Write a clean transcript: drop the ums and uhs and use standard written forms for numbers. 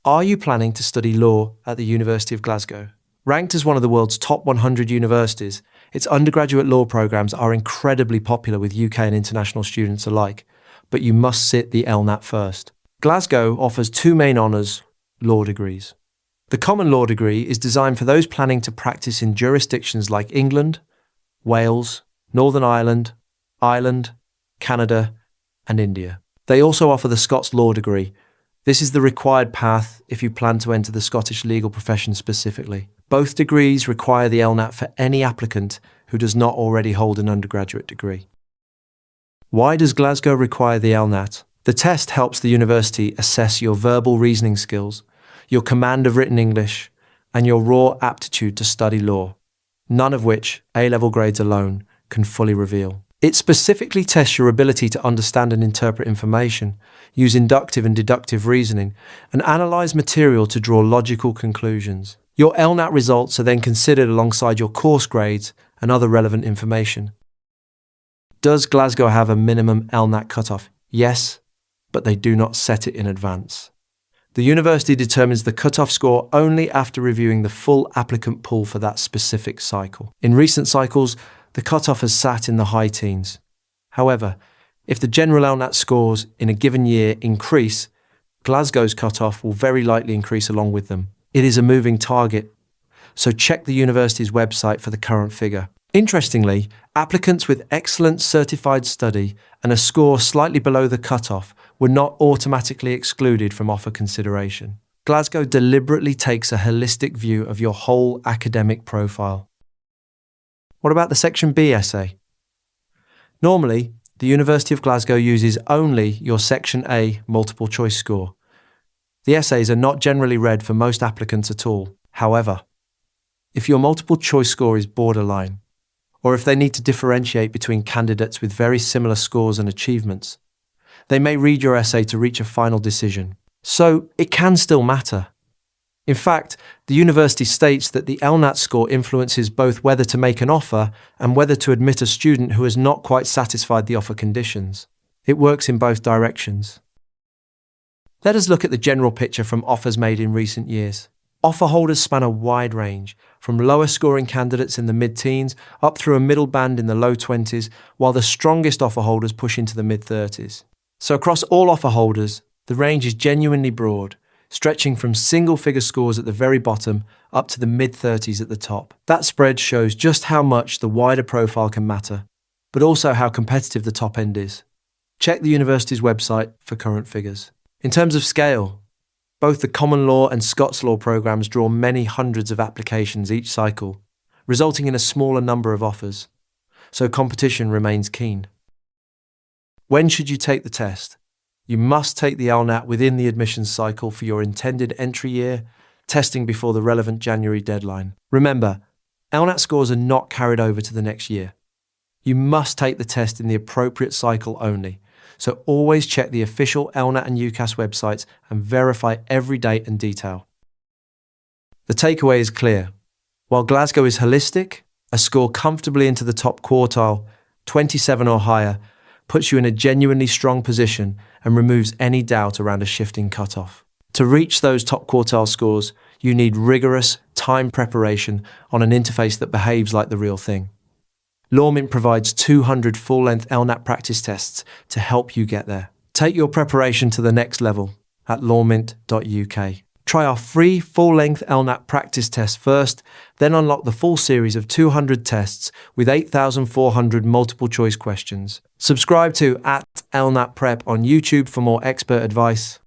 Are you planning to study law at the University of Glasgow? Ranked as one of the world's top 100 universities, its undergraduate law programs are incredibly popular with UK and international students alike, but you must sit the LNAT first. Glasgow offers two main honours, law degrees. The common law degree is designed for those planning to practice in jurisdictions like England, Wales, Northern Ireland, Ireland, Canada, and India. They also offer the Scots Law degree. This is the required path if you plan to enter the Scottish legal profession specifically. Both degrees require the LNAT for any applicant who does not already hold an undergraduate degree. Why does Glasgow require the LNAT? The test helps the university assess your verbal reasoning skills, your command of written English, and your raw aptitude to study law, none of which A-level grades alone can fully reveal. It specifically tests your ability to understand and interpret information, use inductive and deductive reasoning, and analyze material to draw logical conclusions. Your LNAT results are then considered alongside your course grades and other relevant information. Does Glasgow have a minimum LNAT cutoff? Yes, but they do not set it in advance. The university determines the cutoff score only after reviewing the full applicant pool for that specific cycle. In recent cycles, the cutoff has sat in the high teens. However, if the general LNAT scores in a given year increase, Glasgow's cutoff will very likely increase along with them. It is a moving target, so check the university's website for the current figure. Interestingly, applicants with excellent certified study and a score slightly below the cutoff were not automatically excluded from offer consideration. Glasgow deliberately takes a holistic view of your whole academic profile. What about the Section B essay? Normally, the University of Glasgow uses only your Section A multiple choice score. The essays are not generally read for most applicants at all. However, if your multiple choice score is borderline, or if they need to differentiate between candidates with very similar scores and achievements, they may read your essay to reach a final decision. So it can still matter. In fact, the university states that the LNAT score influences both whether to make an offer and whether to admit a student who has not quite satisfied the offer conditions. It works in both directions. Let us look at the general picture from offers made in recent years. Offer holders span a wide range, from lower scoring candidates in the mid-teens up through a middle band in the low 20s, while the strongest offer holders push into the mid-30s. So across all offer holders, the range is genuinely broad, stretching from single-figure scores at the very bottom up to the mid-30s at the top. That spread shows just how much the wider profile can matter, but also how competitive the top end is. Check the university's website for current figures. In terms of scale, both the common law and Scots Law programs draw many hundreds of applications each cycle, resulting in a smaller number of offers, so competition remains keen. When should you take the test? You must take the LNAT within the admissions cycle for your intended entry year, testing before the relevant January deadline. Remember, LNAT scores are not carried over to the next year. You must take the test in the appropriate cycle only, so always check the official LNAT and UCAS websites and verify every date and detail. The takeaway is clear. While Glasgow is holistic, a score comfortably into the top quartile, 27 or higher, puts you in a genuinely strong position and removes any doubt around a shifting cutoff. To reach those top quartile scores, you need rigorous, timed preparation on an interface that behaves like the real thing. LawMint provides 200 full-length LNAT practice tests to help you get there. Take your preparation to the next level at lawmint.uk. Try our free full-length LNAT practice test first, then unlock the full series of 200 tests with 8,400 multiple-choice questions. Subscribe to @LNATPrep on YouTube for more expert advice.